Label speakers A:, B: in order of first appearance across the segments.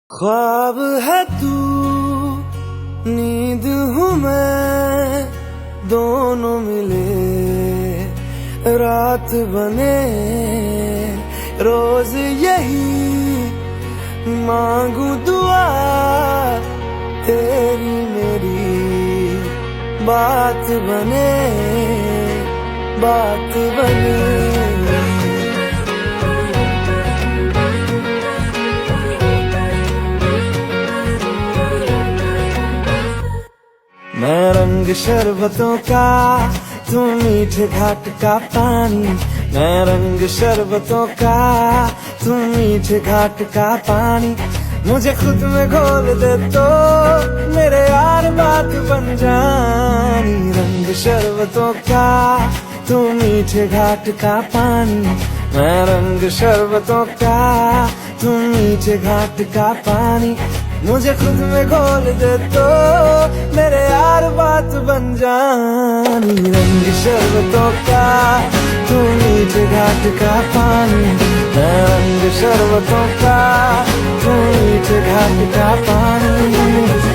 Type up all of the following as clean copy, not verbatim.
A: ख्वाब है तू, नींद हूँ मैं, दोनों मिले रात बने। रोज यही मांगू दुआ, तेरी मेरी बात बने, बात बने। मैं रंग शरबतों का, तू मीठे घाट का पानी। मैं रंग शरबतों का, तू मीठे घाट का पानी। मुझे खुद में घोल दे तो मेरे यार बात बन जानी। रंग शरबतों का, तू मीठे घाट का पानी। मैं रंग शरबतों का, तू मीठे घाट का पानी। मुझे खुद में घोल दे तो मेरे यार बात बन जानी। रंग शरबतों का, तू मीठे घाट का पानी। मैं रंग शरबतों का, तू मीठे घाट का पानी।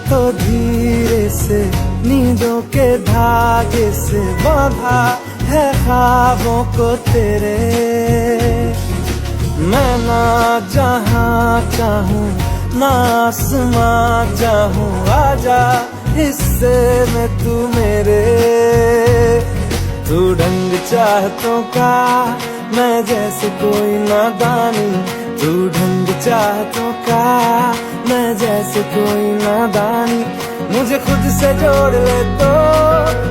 A: तो धीरे से नींदों के धागे से बांधा है ख्वाबों को तेरे। मैं ना जहाँ चाहूँ ना आसमां चाहूँ, आजा हिस्से में तू मेरे। तू ढंग चाहतों का, मैं जैसे कोई नादानी। तू ढंग चाहतों का, मैं जैसे कोई नादानी। मुझे खुद से जोड़ ले तो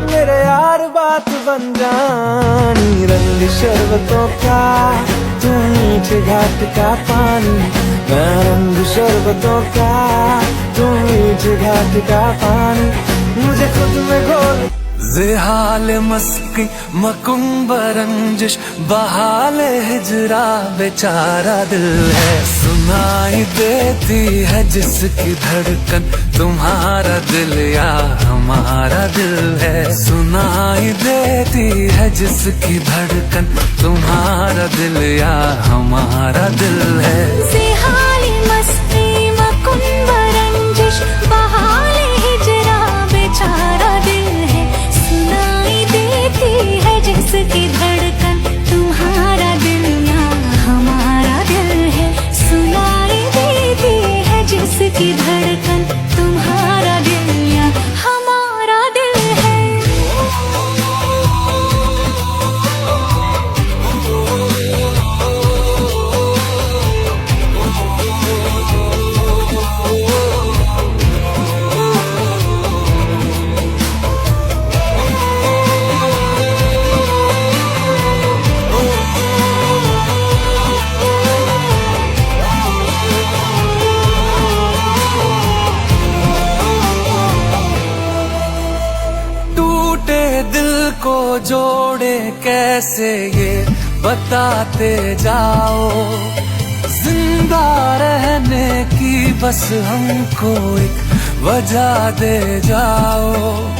A: मेरे यार बात बन जानी। रंग शरबतों का, तू मीठे घाट का पानी। मैं रंग शरबतों का, तू मीठे घाट का पानी। मुझे खुद में घोल ज़ेहाल मस्की मकुंब रंजिश, बहाल हिजरा बेचारा दिल है। सुनाई देती है जिसकी धड़कन, तुम्हारा दिल या हमारा दिल है। सुनाई देती है जिसकी धड़कन, तुम्हारा दिल या हमारा दिल है।
B: ज़ेहाल मस्ती मकुंब रंजिश, बहाल हिजरा बेचारा दिल है। सुनाई देती है जिसकी धड़कन, तुम्हारा दिल या हमारा दिल है। सुनाई देती है जिसकी धड़कन, तुम्हारा दिल या हमारा दिल है।
A: दिल को जोड़े कैसे ये बताते जाओ। जिंदा रहने की बस हमको एक वजह दे जाओ।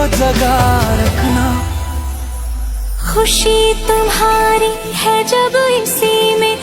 A: जगा रखना।
B: खुशी तुम्हारी है जब इसी में